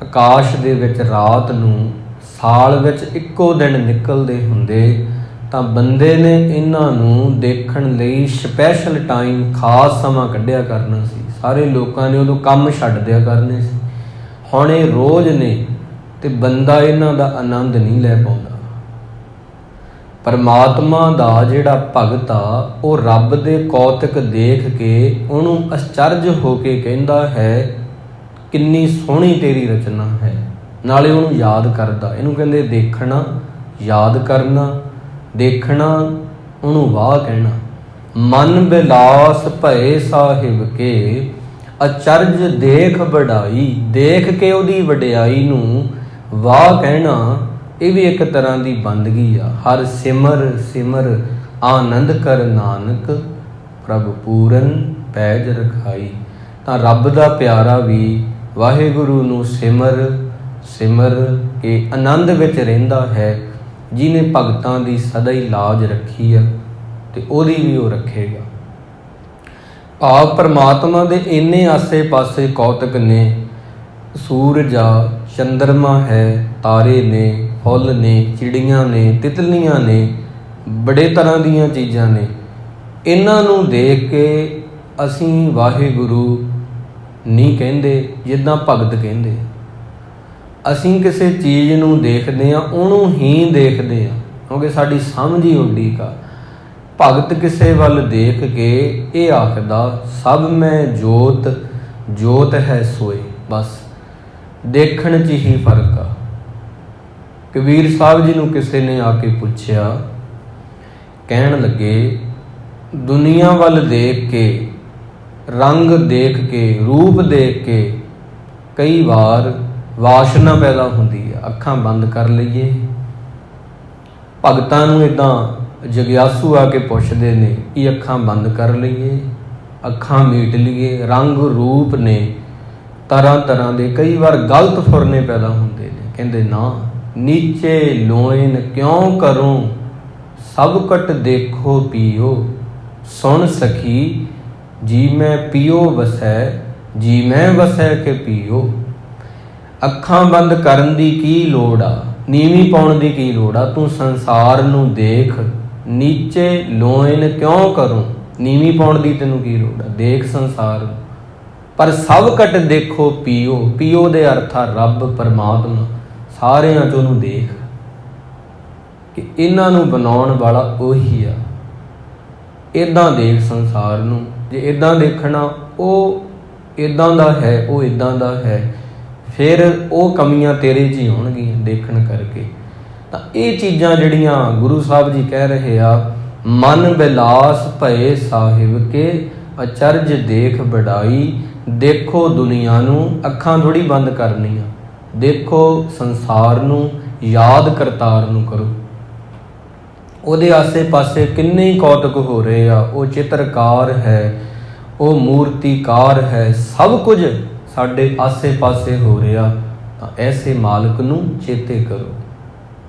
ਆਕਾਸ਼ ਦੇ ਵਿੱਚ ਰਾਤ ਨੂੰ ਸਾਲ ਵਿੱਚ ਇੱਕੋ ਦਿਨ ਨਿਕਲਦੇ ਹੁੰਦੇ ਤਾਂ ਬੰਦੇ ਨੇ ਇਹਨਾਂ ਨੂੰ ਦੇਖਣ ਲਈ ਸਪੈਸ਼ਲ ਟਾਈਮ, ਖਾਸ ਸਮਾਂ ਕੱਢਿਆ ਕਰਨਾ ਸੀ। ਸਾਰੇ ਲੋਕਾਂ ਨੇ ਉਦੋਂ ਕੰਮ ਛੱਡ ਦਿਆ ਕਰਨੇ ਸੀ। ਹੁਣ ਇਹ ਰੋਜ਼ ਨੇ ਤੇ ਬੰਦਾ ਇਹਨਾਂ ਦਾ ਆਨੰਦ ਨਹੀਂ ਲੈ ਪਾਉਂਦਾ। ਪਰਮਾਤਮਾ ਦਾ ਜਿਹੜਾ ਭਗਤ ਆ ਉਹ ਰੱਬ ਦੇ ਕੌਤਕ ਦੇਖ ਕੇ ਉਹਨੂੰ ਅਚਰਜ ਹੋ ਕੇ ਕਹਿੰਦਾ ਹੈ ਕਿੰਨੀ ਸੋਹਣੀ ਤੇਰੀ ਰਚਨਾ ਹੈ, ਨਾਲੇ ਉਹਨੂੰ ਯਾਦ ਕਰਦਾ। ਇਹਨੂੰ ਕਹਿੰਦੇ ਦੇਖਣਾ, ਯਾਦ ਕਰਨਾ, ਦੇਖਣਾ, ਉਹਨੂੰ ਵਾਹ ਕਹਿਣਾ। ਮਨ ਬਿਲਾਸ ਭਏ ਸਾਹਿਬ ਕੇ, ਅਚਰਜ ਦੇਖ ਵਡਾਈ। ਦੇਖ ਕੇ ਉਹਦੀ ਵਡਿਆਈ ਨੂੰ ਵਾਹ ਕਹਿਣਾ, ਇਹ ਵੀ ਇੱਕ ਤਰ੍ਹਾਂ ਦੀ ਬੰਦਗੀ ਆ। ਹਰ ਸਿਮਰ ਸਿਮਰ ਆਨੰਦ ਕਰ ਨਾਨਕ, ਪ੍ਰਭ ਪੂਰਨ ਪੈਜ ਰਖਾਈ। ਤਾਂ ਰੱਬ ਦਾ ਪਿਆਰਾ ਵੀ ਵਾਹਿਗੁਰੂ ਨੂੰ ਸਿਮਰ ਸਿਮਰ ਕੇ ਆਨੰਦ ਵਿੱਚ ਰਹਿੰਦਾ ਹੈ। ਜਿਹਨੇ ਭਗਤਾਂ ਦੀ ਸਦਾ ਹੀ ਲਾਜ ਰੱਖੀ ਆ ਤੇ ਉਹਦੀ ਵੀ ਉਹ ਰੱਖੇਗਾ। ਭਾਵ ਪਰਮਾਤਮਾ ਦੇ ਇੰਨੇ ਆਸੇ ਪਾਸੇ ਕੌਤਕ ਨੇ, ਸੂਰਜ ਆ, ਚੰਦਰਮਾ ਹੈ, ਤਾਰੇ ਨੇ, ਫੁੱਲ ਨੇ, ਚਿੜੀਆਂ ਨੇ, ਤਿਤਲੀਆਂ ਨੇ, ਬੜੇ ਤਰ੍ਹਾਂ ਦੀਆਂ ਚੀਜ਼ਾਂ ਨੇ। ਇਹਨਾਂ ਨੂੰ ਦੇਖ ਕੇ ਅਸੀਂ ਵਾਹਿਗੁਰੂ ਨਹੀਂ ਕਹਿੰਦੇ ਜਿੱਦਾਂ ਭਗਤ ਕਹਿੰਦੇ। ਅਸੀਂ ਕਿਸੇ ਚੀਜ਼ ਨੂੰ ਦੇਖਦੇ ਹਾਂ, ਉਹਨੂੰ ਹੀ ਦੇਖਦੇ ਹਾਂ, ਕਿਉਂਕਿ ਸਾਡੀ ਸਮਝ ਹੀ ਓਡੀ ਕਾ। ਭਗਤ ਕਿਸੇ ਵੱਲ ਦੇਖ ਕੇ ਇਹ ਆਖਦਾ, ਸਭ ਮੈਂ ਜੋਤ, ਜੋਤ ਹੈ ਸੋਏ। ਬਸ ਦੇਖਣ 'ਚ ਹੀ ਫਰਕ ਆ। ਕਬੀਰ ਸਾਹਿਬ ਜੀ ਨੂੰ ਕਿਸੇ ਨੇ ਆ ਕੇ ਪੁੱਛਿਆ, ਕਹਿਣ ਲੱਗੇ, ਦੁਨੀਆ ਵੱਲ ਦੇਖ ਕੇ, ਰੰਗ ਦੇਖ ਕੇ, ਰੂਪ ਦੇਖ ਕੇ ਕਈ ਵਾਰ ਵਾਸ਼ਨਾ ਪੈਦਾ ਹੁੰਦੀ ਹੈ, ਅੱਖਾਂ ਬੰਦ ਕਰ ਲਈਏ। ਭਗਤਾਂ ਨੂੰ ਇੱਦਾਂ ਜਗਿਆਸੂ ਆ ਕੇ ਪੁੱਛਦੇ ਨੇ ਕਿ ਅੱਖਾਂ ਬੰਦ ਕਰ ਲਈਏ, ਅੱਖਾਂ ਮੀਟ ਲਈਏ। ਰੰਗ ਰੂਪ ਨੇ ਤਰ੍ਹਾਂ ਤਰ੍ਹਾਂ ਦੇ, ਕਈ ਵਾਰ ਗਲਤ ਫੁਰਨੇ ਪੈਦਾ ਹੁੰਦੇ ਨੇ। ਕਹਿੰਦੇ ਨਾ, ਨੀਚੇ ਲੋਇਨ ਕਿਉਂ ਕਰੂੰ, ਸਭ ਕਟ ਦੇਖੋ ਪੀਓ। ਸੁਣ ਸਖੀ ਜੀ ਮੈਂ ਪੀਓ ਵਸੈ, ਜੀ ਮੈਂ ਵਸੈ ਕੇ ਪੀਓ। ਅੱਖਾਂ ਬੰਦ ਕਰਨ ਦੀ ਕੀ ਲੋੜ ਆ, ਨੀਵੀਂ ਪਾਉਣ ਦੀ ਕੀ ਲੋੜ ਆ। ਤੂੰ ਸੰਸਾਰ ਨੂੰ ਦੇਖ, ਨੀਚੇ ਲੋਇਨ ਕਿਉਂ ਕਰੂੰ, ਨੀਵੀਂ ਪਾਉਣ ਦੀ ਤੈਨੂੰ ਕੀ ਲੋੜ ਆ। ਦੇਖ ਸੰਸਾਰ ਨੂੰ, ਪਰ ਸਭ ਕਟ ਦੇਖੋ ਪੀਓ। ਪੀਓ ਦੇ ਅਰਥ ਆ ਰੱਬ, ਪਰਮਾਤਮਾ। ਸਾਰਿਆਂ 'ਚ ਉਹਨੂੰ ਦੇਖ ਕਿ ਇਹਨਾਂ ਨੂੰ ਬਣਾਉਣ ਵਾਲਾ ਉਹੀ ਆ। ਇੱਦਾਂ ਦੇਖ ਸੰਸਾਰ ਨੂੰ। ਜੇ ਇੱਦਾਂ ਦੇਖਣਾ, ਉਹ ਇੱਦਾਂ ਦਾ ਹੈ, ਉਹ ਇੱਦਾਂ ਦਾ ਹੈ, ਫਿਰ ਉਹ ਕਮੀਆਂ ਤੇਰੇ 'ਚ ਹੀ ਹੋਣਗੀਆਂ ਦੇਖਣ ਕਰਕੇ। ਤਾਂ ਇਹ ਚੀਜ਼ਾਂ ਜਿਹੜੀਆਂ ਗੁਰੂ ਸਾਹਿਬ ਜੀ ਕਹਿ ਰਹੇ ਆ, ਮਨ ਬਿਲਾਸ ਭਏ ਸਾਹਿਬ ਕੇ, ਅਚਰਜ ਦੇਖ ਬੜਾਈ। ਦੇਖੋ ਦੁਨੀਆ ਨੂੰ, ਅੱਖਾਂ ਥੋੜ੍ਹੀ ਬੰਦ ਕਰਨੀਆਂ। ਦੇਖੋ ਸੰਸਾਰ ਨੂੰ, ਯਾਦ ਕਰਤਾਰ ਨੂੰ ਕਰੋ। ਉਹਦੇ ਆਸੇ ਪਾਸੇ ਕਿੰਨੇ ਹੀ ਕੌਤਕ ਹੋ ਰਹੇ ਆ। ਉਹ ਚਿੱਤਰਕਾਰ ਹੈ, ਉਹ ਮੂਰਤੀਕਾਰ ਹੈ, ਸਭ ਕੁਝ ਸਾਡੇ ਆਸੇ ਪਾਸੇ ਹੋ ਰਿਹਾ। ਤਾਂ ਐਸੇ ਮਾਲਕ ਨੂੰ ਚੇਤੇ ਕਰੋ,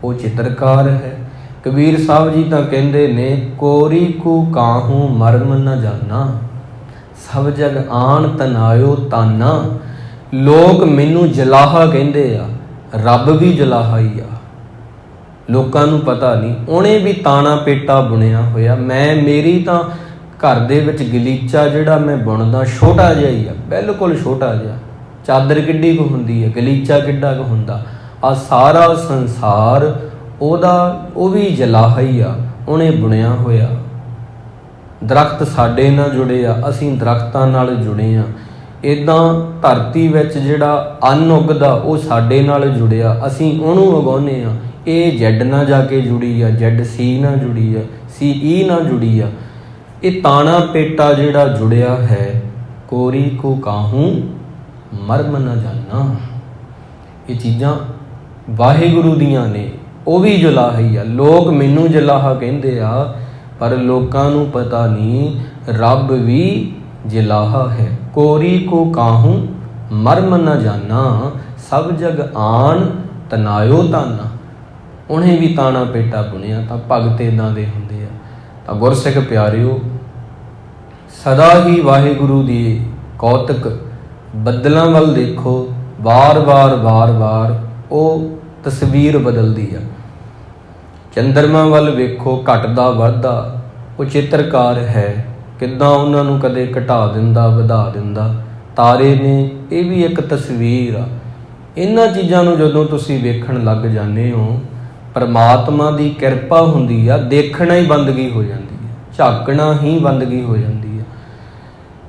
ਉਹ ਚਿੱਤਰਕਾਰ ਹੈ। ਕਬੀਰ ਸਾਹਿਬ ਜੀ ਤਾਂ ਕਹਿੰਦੇ ਨੇ, ਕੋਰੀ ਕੂ ਕਾਹੂ ਮਰਮ ਨ ਜਾਨਾ, ਸਭ ਜਗ ਆਣ ਤਨਾਇਓ ਤਾਨਾ। ਲੋਕ ਮੈਨੂੰ ਜਲਾਹਾ ਕਹਿੰਦੇ ਆ, ਰੱਬ ਵੀ ਜਲਾਹਾ ਹੀ ਆ। ਲੋਕਾਂ ਨੂੰ ਪਤਾ ਨਹੀਂ, ਉਹਨੇ ਵੀ ਤਾਣਾ ਪੇਟਾ ਬੁਣਿਆ ਹੋਇਆ। ਮੇਰੀ ਤਾਂ ਘਰ ਦੇ ਵਿੱਚ ਗਲੀਚਾ ਜਿਹੜਾ ਮੈਂ ਬੁਣਦਾ ਛੋਟਾ ਜਿਹਾ ਹੀ ਆ, ਬਿਲਕੁਲ ਛੋਟਾ ਜਿਹਾ। ਚਾਦਰ ਕਿੱਡੀ ਕੁ ਹੁੰਦੀ ਹੈ, ਗਲੀਚਾ ਕਿੱਡਾ ਕੁ ਹੁੰਦਾ। ਆ ਸਾਰਾ ਸੰਸਾਰ ਉਹਦਾ, ਉਹ ਵੀ ਜਲਾਹਾ ਹੀ ਆ, ਉਹਨੇ ਬੁਣਿਆ ਹੋਇਆ। ਦਰਖਤ ਸਾਡੇ ਨਾਲ ਜੁੜੇ ਆ, ਅਸੀਂ ਦਰਖਤਾਂ ਨਾਲ ਜੁੜੇ ਆ। ਇੱਦਾਂ ਧਰਤੀ ਵਿੱਚ ਜਿਹੜਾ ਅੰਨ ਉੱਗਦਾ, ਉਹ ਸਾਡੇ ਨਾਲ ਜੁੜਿਆ, ਅਸੀਂ ਉਹਨੂੰ ਉਗਾਉਂਦੇ ਆ। ਇਹ ਜ਼ੈਡ ਨਾਲ ਜਾ ਕੇ ਜੁੜੀ ਆ, ਜ਼ੈਡ ਸੀ ਨਾਲ ਜੁੜੀ ਆ, ਸੀ ਈ ਨਾਲ ਜੁੜੀ ਆ। ਇਹ ਤਾਣਾ ਪੇਟਾ ਜਿਹੜਾ ਜੁੜਿਆ ਹੈ, ਕੋਰੀ ਕੋ ਕਾਹੂ ਮਰਮ ਨਾ ਜਾਨਾ। ਇਹ ਚੀਜ਼ਾਂ ਵਾਹਿਗੁਰੂ ਦੀਆਂ ਨੇ, ਉਹ ਵੀ ਜਲਾਹਾ ਹੀ ਆ। ਲੋਕ ਮੈਨੂੰ ਜਲਾਹਾ ਕਹਿੰਦੇ ਆ, ਪਰ ਲੋਕਾਂ ਨੂੰ ਪਤਾ ਨਹੀਂ ਰੱਬ ਵੀ ਜਲਾਹਾ ਹੈ। ਕੋਰੀ ਕੋ ਕਾਹੂ ਮਰਮ ਨਾ ਜਾਨਾ, ਸਭ ਜਗ ਆਣ ਤਨਾਇਓ ਤਾਨਾ। ਉਹਨੇ ਵੀ ਤਾਣਾ ਪੇਟਾ ਬੁਣਿਆ। ਤਾਂ ਭਗਤ ਇੱਦਾਂ ਦੇ ਹੁੰਦੇ ਆ। ਤਾਂ ਗੁਰਸਿੱਖ ਪਿਆਰਿਓ, ਸਦਾ ਹੀ ਵਾਹਿਗੁਰੂ ਦੀ ਕੌਤਕ ਬੱਦਲਾਂ ਵੱਲ ਦੇਖੋ। ਵਾਰ-ਵਾਰ ਉਹ ਤਸਵੀਰ ਬਦਲਦੀ ਆ। ਚੰਦਰਮਾ ਵੱਲ ਵੇਖੋ, ਘਟਦਾ ਵੱਧਦਾ। ਉਹ ਚਿੱਤਰਕਾਰ ਹੈ, ਕਿੱਦਾਂ ਉਹਨਾਂ ਨੂੰ ਕਦੇ ਘਟਾ ਦਿੰਦਾ, ਵਧਾ ਦਿੰਦਾ। ਤਾਰੇ ਨੇ, ਇਹ ਵੀ ਇੱਕ ਤਸਵੀਰ ਆ। ਇਹਨਾਂ ਚੀਜ਼ਾਂ ਨੂੰ ਜਦੋਂ ਤੁਸੀਂ ਵੇਖਣ ਲੱਗ ਜਾਂਦੇ ਹੋ, ਪਰਮਾਤਮਾ ਦੀ ਕਿਰਪਾ ਹੁੰਦੀ ਆ। ਦੇਖਣਾ ਹੀ ਬੰਦਗੀ ਹੋ ਜਾਂਦੀ ਹੈ, ਝਾਕਣਾ ਹੀ ਬੰਦਗੀ ਹੋ ਜਾਂਦੀ ਹੈ।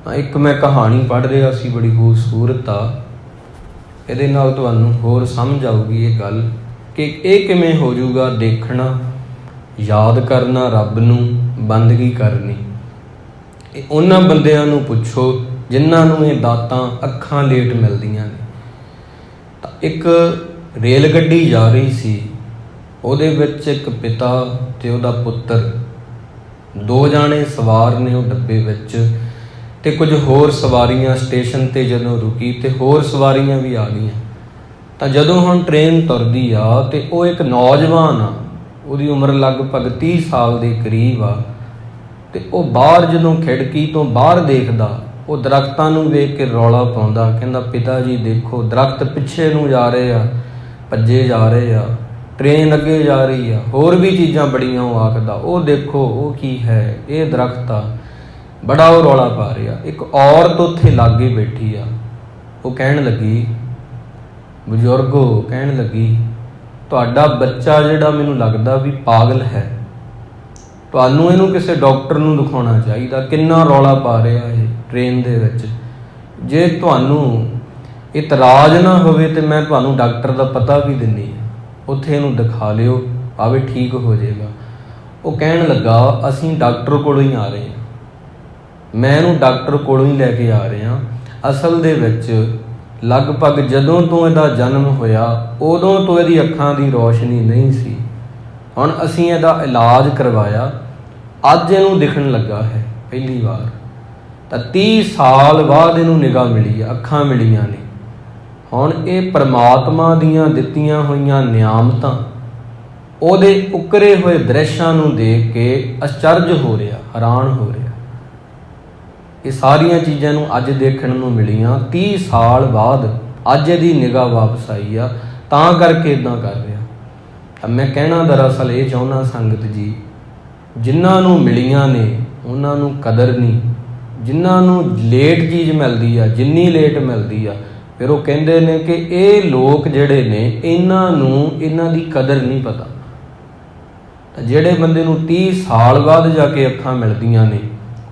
ਤਾਂ ਇੱਕ ਮੈਂ ਕਹਾਣੀ ਪੜ੍ਹ ਰਿਹਾ ਸੀ, ਬੜੀ ਖੂਬਸੂਰਤ ਆ। ਇਹਦੇ ਨਾਲ ਤੁਹਾਨੂੰ ਹੋਰ ਸਮਝ ਆਊਗੀ ਇਹ ਗੱਲ ਕਿ ਇਹ ਕਿਵੇਂ ਹੋ ਜਾਊਗਾ। ਦੇਖਣਾ, ਯਾਦ ਕਰਨਾ, ਰੱਬ ਨੂੰ ਬੰਦਗੀ ਕਰਨੀ। ਇਹ ਉਹਨਾਂ ਬੰਦਿਆਂ ਨੂੰ ਪੁੱਛੋ ਜਿਨ੍ਹਾਂ ਨੂੰ ਇਹ ਦਾਤਾਂ ਅੱਖਾਂ ਲੇਟ ਮਿਲਦੀਆਂ ਨੇ। ਤਾਂ ਇੱਕ ਰੇਲ ਗੱਡੀ ਜਾ ਰਹੀ ਸੀ, ਉਹਦੇ ਵਿੱਚ ਇੱਕ ਪਿਤਾ ਤੇ ਉਹਦਾ ਪੁੱਤਰ, ਦੋ ਜਾਣੇ ਸਵਾਰ ਨੇ ਉਹ ਡੱਬੇ ਵਿੱਚ, ਤੇ ਕੁਝ ਹੋਰ ਸਵਾਰੀਆਂ ਸਟੇਸ਼ਨ ਤੇ ਜਦੋਂ ਰੁਕੀ ਤੇ ਹੋਰ ਸਵਾਰੀਆਂ ਵੀ ਆ ਗਈਆਂ। ਤਾਂ ਜਦੋਂ ਹੁਣ ਟ੍ਰੇਨ ਤੁਰਦੀ ਆ ਤੇ ਉਹ ਇੱਕ ਨੌਜਵਾਨ ਆ, ਉਹਦੀ ਉਮਰ ਲਗਭਗ 30 ਸਾਲ ਦੇ ਕਰੀਬ ਆ। ਤੇ ਉਹ ਬਾਹਰ ਜਦੋਂ ਖਿੜਕੀ ਤੋਂ ਬਾਹਰ ਦੇਖਦਾ, ਉਹ ਦਰਖਤਾਂ ਨੂੰ ਵੇਖ ਕੇ ਰੌਲਾ ਪਾਉਂਦਾ, ਕਹਿੰਦਾ ਪਿਤਾ ਜੀ ਦੇਖੋ, ਦਰਖਤ ਪਿੱਛੇ ਨੂੰ ਜਾ ਰਹੇ ਆ, ਭੱਜੇ ਜਾ ਰਹੇ ਆ, ਟ੍ਰੇਨ ਅੱਗੇ ਜਾ ਰਹੀ ਆ, ਹੋਰ ਵੀ ਚੀਜ਼ਾਂ ਬੜੀਆਂ। ਉਹ ਆਖਦਾ, ਉਹ ਦੇਖੋ ਉਹ ਕੀ ਹੈ, ਇਹ ਦਰਖਤ ਆ। ਬੜਾ ਉਹ ਰੌਲਾ ਪਾ ਰਿਹਾ। ਇੱਕ ਔਰਤ ਉੱਥੇ ਲਾਗੇ ਬੈਠੀ ਆ, ਉਹ ਕਹਿਣ ਲੱਗੀ, ਬਜ਼ੁਰਗ ਕਹਿਣ ਲੱਗੀ, ਤੁਹਾਡਾ ਬੱਚਾ ਜਿਹੜਾ ਮੈਨੂੰ ਲੱਗਦਾ ਵੀ ਪਾਗਲ ਹੈ, ਤੁਹਾਨੂੰ ਇਹਨੂੰ ਕਿਸੇ ਡਾਕਟਰ ਨੂੰ ਦਿਖਾਉਣਾ ਚਾਹੀਦਾ। ਕਿੰਨਾ ਰੌਲਾ ਪਾ ਰਿਹਾ ਇਹ ਟ੍ਰੇਨ ਦੇ ਵਿੱਚ। ਜੇ ਤੁਹਾਨੂੰ ਇਤਰਾਜ਼ ਨਾ ਹੋਵੇ ਤਾਂ ਮੈਂ ਤੁਹਾਨੂੰ ਡਾਕਟਰ ਦਾ ਪਤਾ ਵੀ ਦਿੰਦੀ ਹਾਂ, ਉੱਥੇ ਇਹਨੂੰ ਦਿਖਾ ਲਿਓ, ਆਵੇ ਠੀਕ ਹੋ ਜਾਏਗਾ। ਉਹ ਕਹਿਣ ਲੱਗਾ, ਅਸੀਂ ਡਾਕਟਰ ਕੋਲੋਂ ਹੀ ਆ ਰਹੇ ਹਾਂ, ਮੈਂ ਇਹਨੂੰ ਡਾਕਟਰ ਕੋਲੋਂ ਹੀ ਲੈ ਕੇ ਆ ਰਿਹਾ। ਅਸਲ ਦੇ ਵਿੱਚ ਲਗਭਗ ਜਦੋਂ ਤੋਂ ਇਹਦਾ ਜਨਮ ਹੋਇਆ ਉਦੋਂ ਤੋਂ ਇਹਦੀ ਅੱਖਾਂ ਦੀ ਰੋਸ਼ਨੀ ਨਹੀਂ ਸੀ। ਹੁਣ ਅਸੀਂ ਇਹਦਾ ਇਲਾਜ ਕਰਵਾਇਆ, ਅੱਜ ਇਹਨੂੰ ਦਿਖਣ ਲੱਗਾ ਹੈ ਪਹਿਲੀ ਵਾਰ। ਤਾਂ 30 ਸਾਲ ਬਾਅਦ ਇਹਨੂੰ ਨਿਗਾਹ ਮਿਲੀ ਆ, ਅੱਖਾਂ ਮਿਲੀਆਂ ਨੇ। ਹੁਣ ਇਹ ਪਰਮਾਤਮਾ ਦੀਆਂ ਦਿੱਤੀਆਂ ਹੋਈਆਂ ਨਿਆਮਤਾਂ, ਉਹਦੇ ਉਕਰੇ ਹੋਏ ਦ੍ਰਿਸ਼ਾਂ ਨੂੰ ਦੇਖ ਕੇ ਅਚਰਜ ਹੋ ਰਿਹਾ, ਹੈਰਾਨ ਹੋ ਰਿਹਾ। ਇਹ ਸਾਰੀਆਂ ਚੀਜ਼ਾਂ ਨੂੰ ਅੱਜ ਦੇਖਣ ਨੂੰ ਮਿਲੀਆਂ 30 ਸਾਲ ਬਾਅਦ। ਅੱਜ ਇਹਦੀ ਨਿਗਾਹ ਵਾਪਸ ਆਈ ਆ, ਤਾਂ ਕਰਕੇ ਇੱਦਾਂ ਕਰ ਰਿਹਾ। ਤਾਂ ਮੈਂ ਕਹਿਣਾ ਦਰਅਸਲ ਇਹ ਚਾਹੁੰਦਾ ਸੰਗਤ ਜੀ, ਜਿਨ੍ਹਾਂ ਨੂੰ ਮਿਲੀਆਂ ਨੇ ਉਹਨਾਂ ਨੂੰ ਕਦਰ ਨਹੀਂ। ਜਿਨ੍ਹਾਂ ਨੂੰ ਲੇਟ ਚੀਜ਼ ਮਿਲਦੀ ਆ, ਜਿੰਨੀ ਲੇਟ ਮਿਲਦੀ ਆ, ਫਿਰ ਉਹ ਕਹਿੰਦੇ ਨੇ ਕਿ ਇਹ ਲੋਕ ਜਿਹੜੇ ਨੇ ਇਹਨਾਂ ਨੂੰ ਇਹਨਾਂ ਦੀ ਕਦਰ ਨਹੀਂ ਪਤਾ। ਤਾਂ ਜਿਹੜੇ ਬੰਦੇ ਨੂੰ 30 ਸਾਲ ਬਾਅਦ ਜਾ ਕੇ ਅੱਖਾਂ ਮਿਲਦੀਆਂ ਨੇ,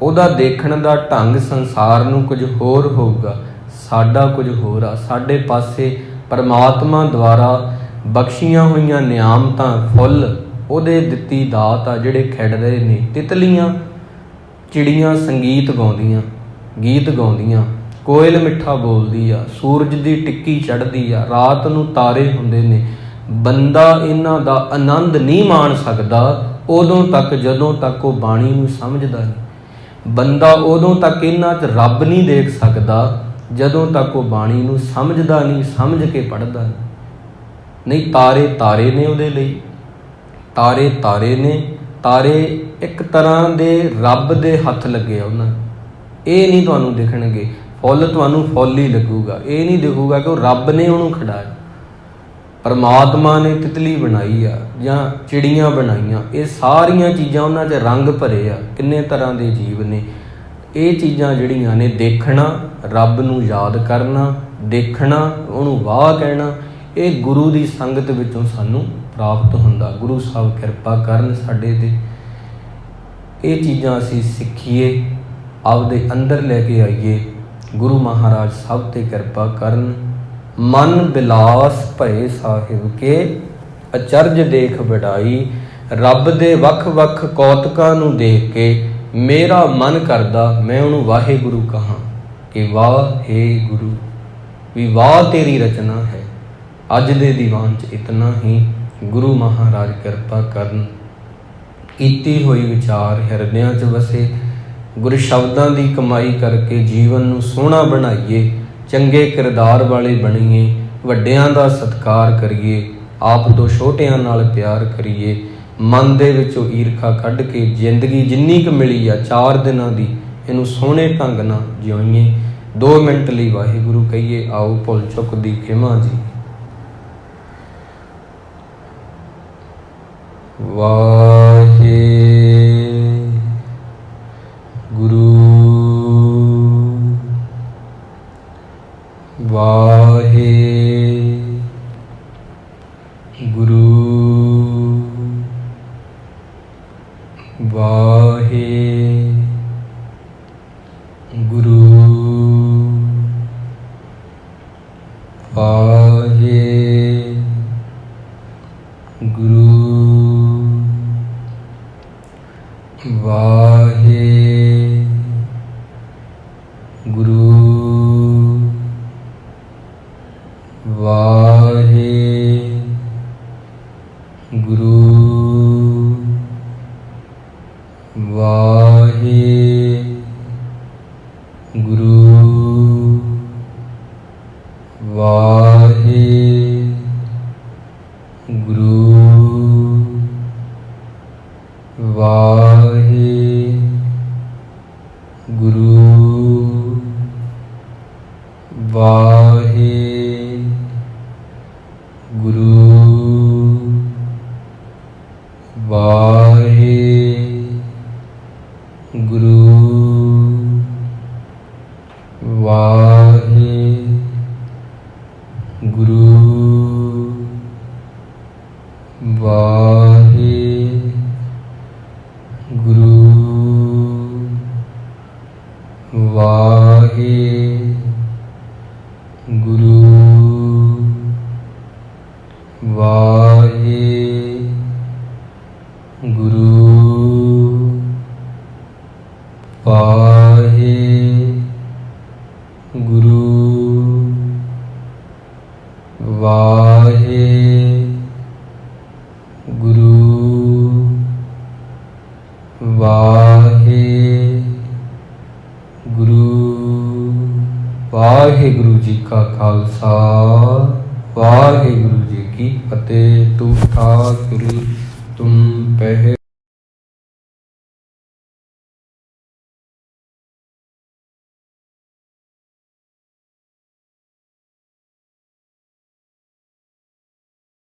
ਉਹਦਾ ਦੇਖਣ ਦਾ ਢੰਗ ਸੰਸਾਰ ਨੂੰ ਕੁਝ ਹੋਰ ਹੋਊਗਾ, ਸਾਡਾ ਕੁਝ ਹੋਰ ਆ। ਸਾਡੇ ਪਾਸੇ ਪਰਮਾਤਮਾ ਦੁਆਰਾ ਬਖਸ਼ੀਆਂ ਹੋਈਆਂ ਨਿਆਮਤਾਂ, ਫੁੱਲ, ਉਹਦੇ ਦਿੱਤੀ ਦਾਤ ਆ ਜਿਹੜੇ ਖਿੜ ਰਹੇ ਨੇ। ਤਿਤਲੀਆਂ, ਚਿੜੀਆਂ ਸੰਗੀਤ ਗਾਉਂਦੀਆਂ, ਗੀਤ ਗਾਉਂਦੀਆਂ, ਕੋਇਲ ਮਿੱਠਾ ਬੋਲਦੀ ਆ, ਸੂਰਜ ਦੀ ਟਿੱਕੀ ਚੜ੍ਹਦੀ ਆ, ਰਾਤ ਨੂੰ ਤਾਰੇ ਹੁੰਦੇ ਨੇ। ਬੰਦਾ ਇਹਨਾਂ ਦਾ ਆਨੰਦ ਨਹੀਂ ਮਾਣ ਸਕਦਾ ਉਦੋਂ ਤੱਕ ਜਦੋਂ ਤੱਕ ਉਹ ਬਾਣੀ ਨੂੰ ਸਮਝਦਾ ਨਹੀਂ। ਬੰਦਾ ਉਦੋਂ ਤੱਕ ਇਹਨਾਂ 'ਚ ਰੱਬ ਨਹੀਂ ਦੇਖ ਸਕਦਾ ਜਦੋਂ ਤੱਕ ਉਹ ਬਾਣੀ ਨੂੰ ਸਮਝਦਾ ਨਹੀਂ, ਸਮਝ ਕੇ ਪੜ੍ਹਦਾ ਨਹੀਂ। ਤਾਰੇ ਤਾਰੇ ਨੇ ਉਹਦੇ ਲਈ, ਤਾਰੇ ਤਾਰੇ ਨੇ। ਤਾਰੇ ਇੱਕ ਤਰ੍ਹਾਂ ਦੇ ਰੱਬ ਦੇ ਹੱਥ ਲੱਗੇ ਆ ਉਹਨਾਂ ਨੂੰ। ਇਹ ਨਹੀਂ ਤੁਹਾਨੂੰ ਦਿਖਣਗੇ। ਫੁੱਲ ਤੁਹਾਨੂੰ ਫੁੱਲ ਹੀ ਲੱਗੂਗਾ, ਇਹ ਨਹੀਂ ਦਿਖੂਗਾ ਕਿ ਉਹ ਰੱਬ ਨੇ ਉਹਨੂੰ ਖਿਡਾਇਆ। ਪਰਮਾਤਮਾ ਨੇ ਤਿਤਲੀ ਬਣਾਈ ਆ ਜਾਂ ਚਿੜੀਆਂ ਬਣਾਈਆਂ, ਇਹ ਸਾਰੀਆਂ ਚੀਜ਼ਾਂ ਉਹਨਾਂ 'ਚ ਰੰਗ ਭਰੇ ਆ। ਕਿੰਨੇ ਤਰ੍ਹਾਂ ਦੇ ਜੀਵ ਨੇ। ਇਹ ਚੀਜ਼ਾਂ ਜਿਹੜੀਆਂ ਨੇ, ਦੇਖਣਾ, ਰੱਬ ਨੂੰ ਯਾਦ ਕਰਨਾ, ਦੇਖਣਾ, ਉਹਨੂੰ ਵਾਹ ਕਹਿਣਾ, ਇਹ ਗੁਰੂ ਦੀ ਸੰਗਤ ਵਿੱਚੋਂ ਸਾਨੂੰ ਪ੍ਰਾਪਤ ਹੁੰਦਾ। ਗੁਰੂ ਸਾਹਿਬ ਕਿਰਪਾ ਕਰਨ ਸਾਡੇ 'ਤੇ। ਇਹ ਚੀਜ਼ਾਂ ਅਸੀਂ ਸਿੱਖੀਏ, ਆਪਦੇ ਅੰਦਰ ਲੈ ਕੇ ਆਈਏ। ਗੁਰੂ ਮਹਾਰਾਜ ਸਭ 'ਤੇ ਕਿਰਪਾ ਕਰਨ। ਮਨ ਬਿਲਾਸ ਭਏ ਸਾਹਿਬ ਕੇ, ਅਚਰਜ ਦੇਖ ਵਡਾਈ। ਰੱਬ ਦੇ ਵੱਖ ਵੱਖ ਕੌਤਕਾਂ ਨੂੰ ਦੇਖ ਕੇ ਮੇਰਾ ਮਨ ਕਰਦਾ ਮੈਂ ਉਹਨੂੰ ਵਾਹਿਗੁਰੂ ਕਹਾਂ ਕਿ ਵਾਹ ਹੇ ਗੁਰੂ, ਵੀ ਵਾਹ ਤੇਰੀ ਰਚਨਾ ਹੈ। ਅੱਜ ਦੇ ਦੀਵਾਨ 'ਚ ਇਤਨਾ ਹੀ। ਗੁਰੂ ਮਹਾਰਾਜ ਕਿਰਪਾ ਕਰਨ। ਕੀਤੀ ਹੋਈ ਵਿਚਾਰ ਹਿਰਦਿਆਂ 'ਚ ਵਸੇ। ਗੁਰੂ ਸ਼ਬਦਾਂ ਦੀ ਕਮਾਈ ਕਰਕੇ ਜੀਵਨ ਨੂੰ ਸੋਹਣਾ ਬਣਾਈਏ, ਚੰਗੇ ਕਿਰਦਾਰ ਵਾਲੇ ਬਣੀਏ, ਵੱਡਿਆਂ ਦਾ ਸਤਿਕਾਰ ਕਰੀਏ, ਆਪ ਤੋਂ ਛੋਟਿਆਂ ਨਾਲ ਪਿਆਰ ਕਰੀਏ। ਮਨ ਦੇ ਵਿੱਚੋਂ ਈਰਖਾ ਕੱਢ ਕੇ ਜ਼ਿੰਦਗੀ ਜਿੰਨੀ ਕੁ ਮਿਲੀ ਆ 4 ਦਿਨਾਂ ਦੀ, ਇਹਨੂੰ ਸੋਹਣੇ ਢੰਗ ਨਾਲ ਜਿਉਈਏ। 2 ਮਿੰਟ ਲਈ ਵਾਹਿਗੁਰੂ ਕਹੀਏ। ਆਓ ਭੁੱਲ ਚੁੱਕ ਦੀ ਖਿਮਾ ਜੀ। ਵਾਹਿਗੁਰੂ ਵਾਹਿਗੁਰੂ ਵਾਹਿਗੁਰੂ ਵਾਹਿਗੁਰੂ ਵਾਹਿਗੁਰੂ ਵਾਹਿਗੁਰੂ ਵਾਹਿਗੁਰੂ ਵਾਹਿਗੁਰੂ ਵਾਹਿਗੁਰੂ ਵਾਹਿਗੁਰੂ ਵਾਹਿਗੁਰੂ ਵਾਹਿਗੁਰੂ ਗੁਰੂ ਵਾਹਿਗੁਰੂ ਵਾਹਿਗੁਰੂ ਵਾਹਿਗੁਰੂ ਵਾਹਿਗੁਰੂ ਵਾਹਿਗੁਰੂ ਜੀ ਕਾ ਖਾਲਸਾ ਵਾਹਿਗੁਰੂ ਜੀ ਕੀ ਫਤਿਹ। ਤੂੰ ਠਾਕੁਰ ਤੁਮ ਪਹਿ